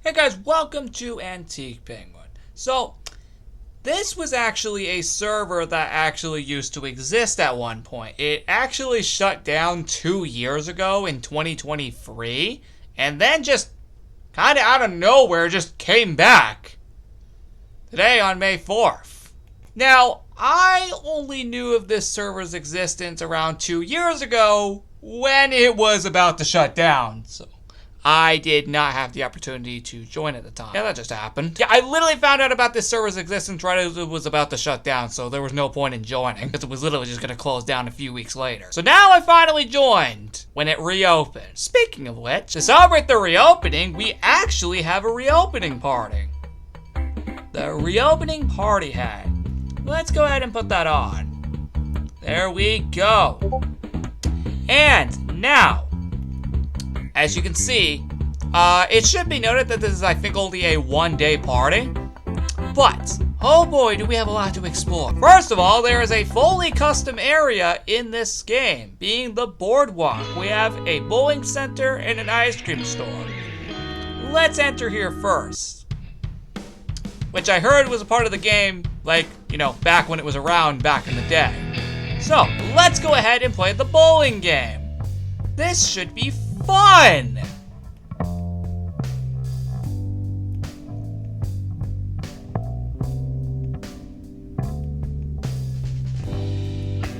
Hey guys, welcome to Antique Penguin. So, this was actually a server that actually used to exist at one point. It actually shut down 2 years ago in 2023, and then just kind of out of nowhere just came back today on May 4th. Now, I only knew of this server's existence around 2 years ago when it was about to shut down, so I did not have the opportunity to join at the time. Yeah, that just happened. Yeah, I literally found out about this server's existence right as it was about to shut down, so there was no point in joining, because it was literally just going to close down a few weeks later. So now I finally joined when it reopened. Speaking of which, to celebrate the reopening, we actually have a reopening party. The reopening party hat. Let's go ahead and put that on. There we go. And now, as you can see, it should be noted that this is, I think, only a one-day party. But, oh boy, do we have a lot to explore. First of all, there is a fully custom area in this game, being the Boardwalk. We have a bowling center and an ice cream store. Let's enter here first. Which I heard was a part of the game, like, you know, back when it was around back in the day. So, let's go ahead and play the bowling game. This should be fun!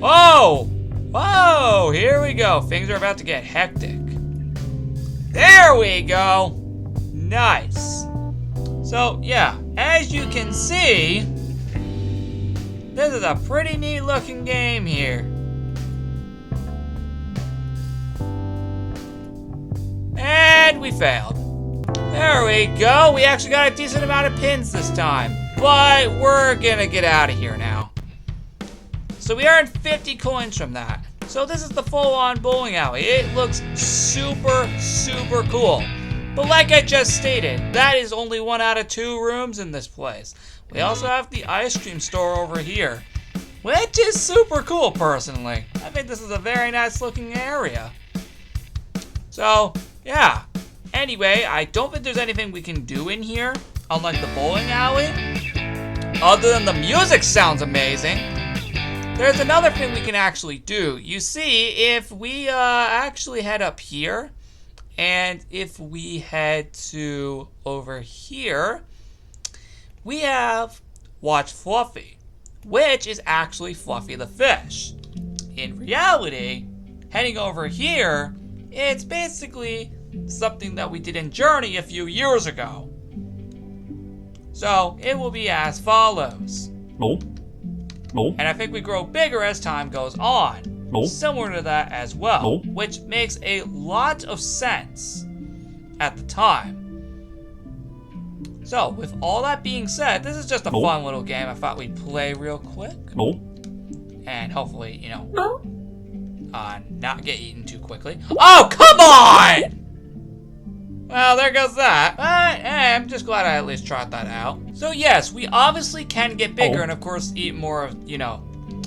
Oh! Whoa! Here we go. Things are about to get hectic. There we go! Nice. So, yeah, as you can see, this is a pretty neat looking game here. And we failed. There we go. We actually got a decent amount of pins this time. But we're gonna get out of here now. So we earned 50 coins from that. So this is the full-on bowling alley. It looks super, super cool. But like I just stated, that is only 1 out of 2 rooms in this place. We also have the ice cream store over here, which is super cool personally. I think this is a very nice looking area. So, yeah. Anyway, I don't think there's anything we can do in here, unlike the bowling alley. Other than the music sounds amazing. There's another thing we can actually do. You see, if we actually head up here, and if we head to over here, we have Watch Fluffy, which is actually Fluffy the fish. In reality, heading over here, it's basically something that we did in Journey a few years ago. So, it will be as follows. Nope. Nope. And I think we grow bigger as time goes on. Nope. Similar to that as well. Nope. Which makes a lot of sense at the time. So, with all that being said, this is just a fun little game I thought we'd play real quick. Nope. And hopefully, you know, not get eaten too quickly. Oh, come on! Well, there goes that. But, hey, I'm just glad I at least tried that out. So, yes, we obviously can get bigger and, of course, eat more of, you know,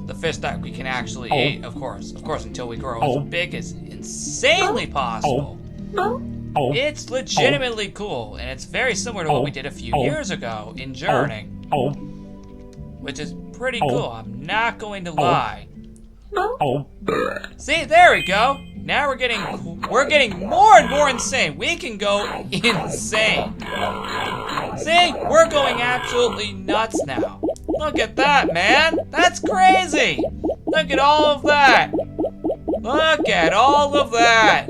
the fish that we can actually eat, of course. Of course, until we grow as big as insanely possible. It's legitimately cool, and it's very similar to what we did a few years ago in Journey. Which is pretty cool, I'm not going to lie. See, there we go. Now we're getting more and more insane. We can go insane. See, we're going absolutely nuts now. Look at that, man. That's crazy. Look at all of that. Look at all of that.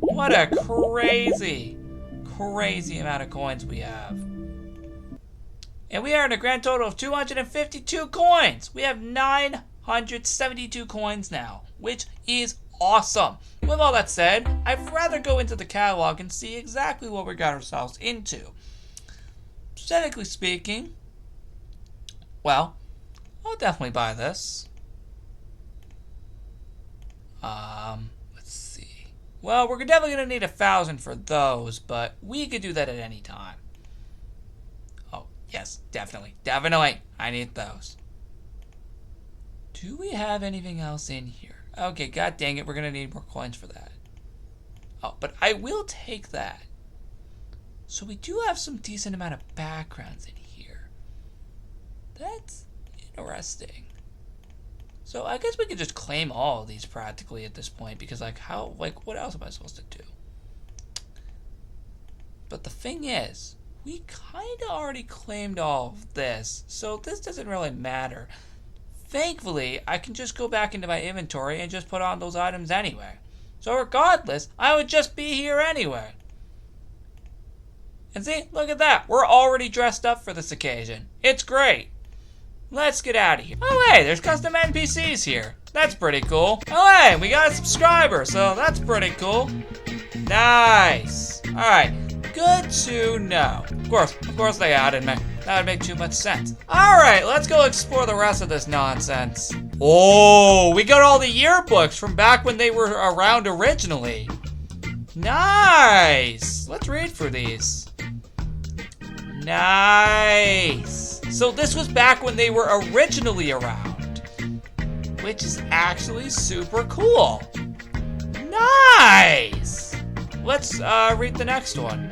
What a crazy, crazy amount of coins we have. And we earned a grand total of 252 coins. We have 972 coins now, which is awesome. With all that said, I'd rather go into the catalog and see exactly what we got ourselves into. Technically speaking, well, I'll definitely buy this. Let's see. Well, we're definitely gonna need 1,000 for those, but we could do that at any time. Oh, yes, definitely. I need those. Do we have anything else in here? Okay, god dang it, we're gonna need more coins for that. Oh, but I will take that. So we do have some decent amount of backgrounds in here. That's interesting. So I guess we could just claim all of these practically at this point, because like what else am I supposed to do? But the thing is, we kind of already claimed all of this, so this doesn't really matter. Thankfully, I can just go back into my inventory and just put on those items anyway. So regardless, I would just be here anyway. And see, look at that. We're already dressed up for this occasion. It's great. Let's get out of here. Oh, hey, there's custom NPCs here. That's pretty cool. Oh, hey, we got a subscriber, so that's pretty cool. Nice. All right, good to know. Of course they added me. That would make too much sense. All right, let's go explore the rest of this nonsense. Oh, we got all the yearbooks from back when they were around originally. Nice. Let's read through these. Nice. So this was back when they were originally around, which is actually super cool. Nice. Let's read the next one.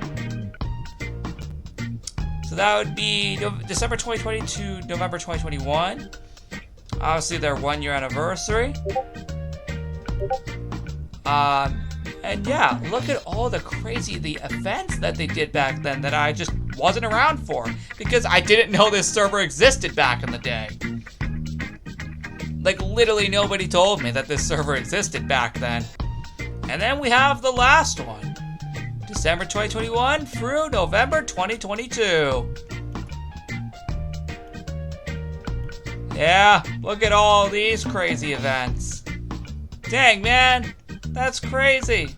So that would be December 2020 to November 2021. Obviously their 1 year anniversary. And yeah, look at all the events that they did back then that I just wasn't around for, because I didn't know this server existed back in the day. Like literally nobody told me that this server existed back then. And then we have the last one. December 2021 through November 2022. Yeah, look at all these crazy events. Dang, man, that's crazy.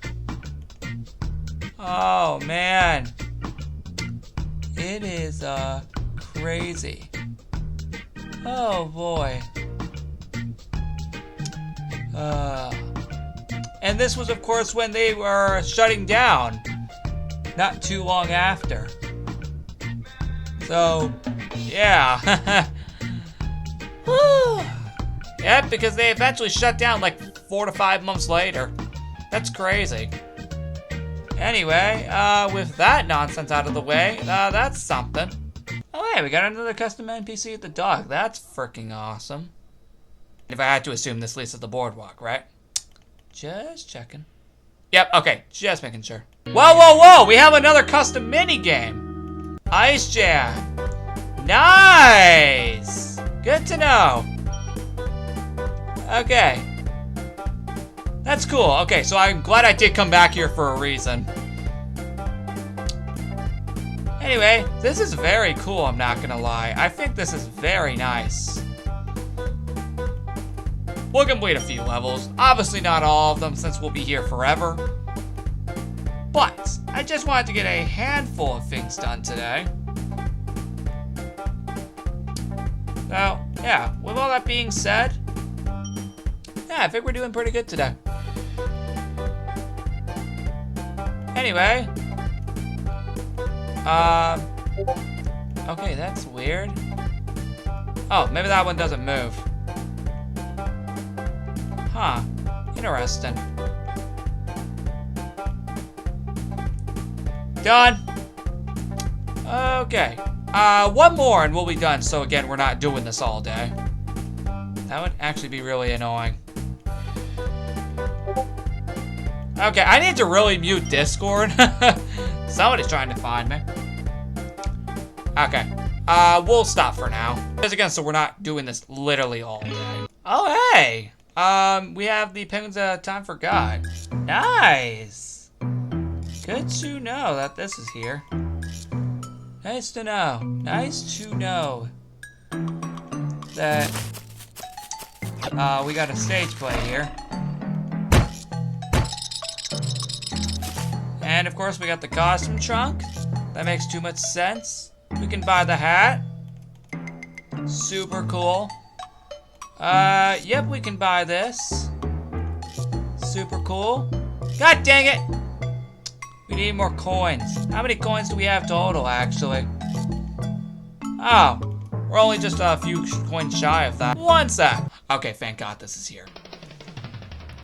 Oh, man. It is, crazy. Oh, boy. And this was, of course, when they were shutting down. Not too long after. So, yeah. Yep, because they eventually shut down like 4 to 5 months later. That's crazy. Anyway, with that nonsense out of the way, that's something. Oh, hey, we got another custom NPC at the dock. That's freaking awesome. If I had to assume this leads to the boardwalk, right? Just checking. Yep, okay, just making sure. Whoa! We have another custom mini game. Ice Jam. Nice. Good to know. Okay. That's cool. Okay, so I'm glad I did come back here for a reason. Anyway, this is very cool, I'm not gonna lie. I think this is very nice. We'll complete a few levels. Obviously not all of them, since we'll be here forever. But I just wanted to get a handful of things done today. So, yeah, with all that being said, yeah, I think we're doing pretty good today. Anyway, okay, that's weird. Oh, maybe that one doesn't move. Huh, interesting. Done. Okay. One more and we'll be done. So again, we're not doing this all day. That would actually be really annoying. Okay, I need to really mute Discord. Somebody's trying to find me. Okay. We'll stop for now. Because again, so we're not doing this literally all day. Oh, hey. We have the Penguins Time for God. Nice. Good to know that this is here. Nice to know. Nice to know that we got a stage play here. And of course we got the costume trunk. That makes too much sense. We can buy the hat. Super cool. Yep, we can buy this. Super cool. God dang it! We need more coins. How many coins do we have total, actually? Oh, we're only just a few coins shy of that. One sec. Okay, thank God this is here.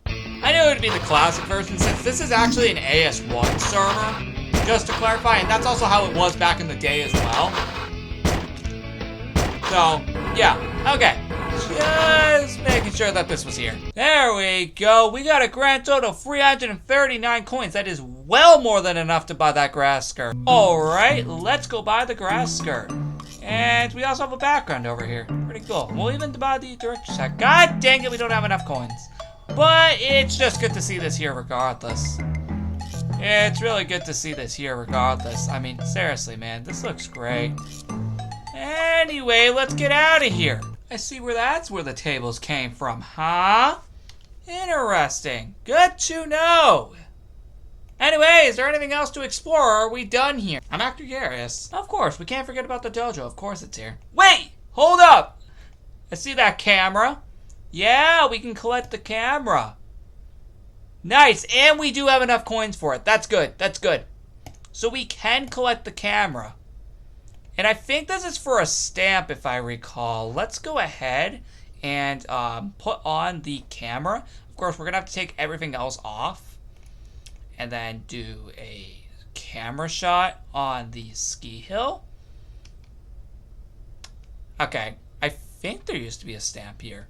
I knew it would be the classic version since this is actually an AS1 server. just to clarify, and that's also how it was back in the day as well. So, yeah, okay. Just making sure that this was here. There we go. We got a grand total of 339 coins. That is well more than enough to buy that grass skirt. Alright, let's go buy the grass skirt. And we also have a background over here. Pretty cool. We'll even buy the direction set. God dang it, we don't have enough coins. But it's just good to see this here regardless. It's really good to see this here regardless. I mean, seriously, man, this looks great. Anyway, let's get out of here. I see that's where the tables came from, huh? Interesting. Good to know. Anyway, is there anything else to explore, or are we done here? I'm actually curious. Of course, we can't forget about the dojo. Of course it's here. Wait! Hold up! I see that camera. Yeah, we can collect the camera. Nice, and we do have enough coins for it. That's good, that's good. So we can collect the camera. And I think this is for a stamp, if I recall. Let's go ahead and put on the camera. Of course, we're going to have to take everything else off. And then do a camera shot on the ski hill. Okay, I think there used to be a stamp here.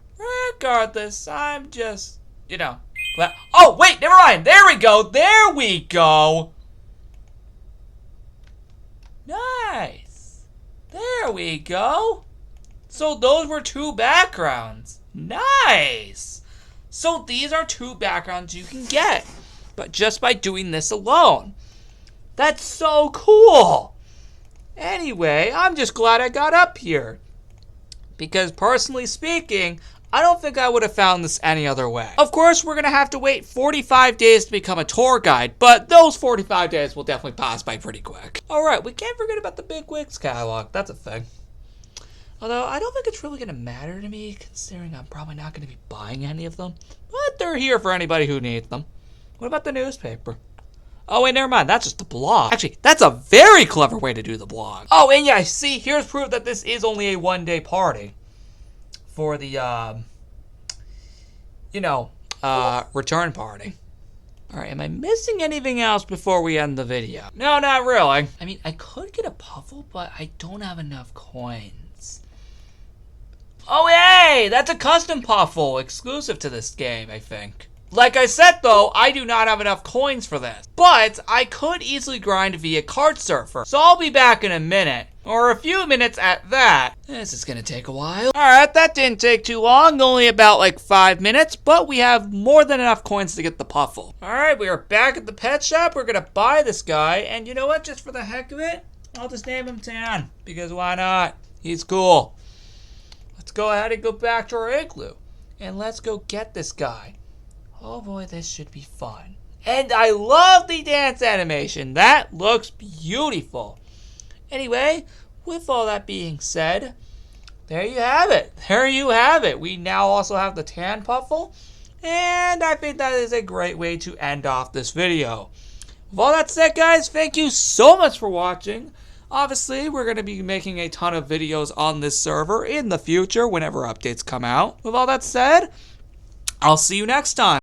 Regardless, I'm just, you know. Oh, wait, never mind. There we go. There we go. Nice. There we go. So those were two backgrounds. Nice. So these are two backgrounds you can get, but just by doing this alone. That's so cool. Anyway, I'm just glad I got up here. Because personally speaking, I don't think I would have found this any other way. Of course, we're going to have to wait 45 days to become a tour guide, but those 45 days will definitely pass by pretty quick. Alright, we can't forget about the Big Wigs catalog. That's a thing. Although, I don't think it's really going to matter to me, considering I'm probably not going to be buying any of them. But they're here for anybody who needs them. What about the newspaper? Oh, wait, never mind. That's just the blog. Actually, that's a very clever way to do the blog. Oh, and yeah, see, here's proof that this is only a one-day party. For the, return party. Alright, am I missing anything else before we end the video? No, not really. I mean, I could get a puffle, but I don't have enough coins. Oh, hey! That's a custom puffle, exclusive to this game, I think. Like I said, though, I do not have enough coins for this. But I could easily grind via Card Surfer. So I'll be back in a minute. Or a few minutes at that. This is gonna take a while. Alright, that didn't take too long. Only about like 5 minutes. But we have more than enough coins to get the puffle. Alright, we are back at the pet shop. We're gonna buy this guy. And you know what? Just for the heck of it, I'll just name him Tan. Because why not? He's cool. Let's go ahead and go back to our igloo. And let's go get this guy. Oh boy, this should be fun. And I love the dance animation. That looks beautiful. Anyway, with all that being said, there you have it. There you have it. We now also have the Tan Puffle. And I think that is a great way to end off this video. With all that said, guys, thank you so much for watching. Obviously, we're going to be making a ton of videos on this server in the future whenever updates come out. With all that said, I'll see you next time.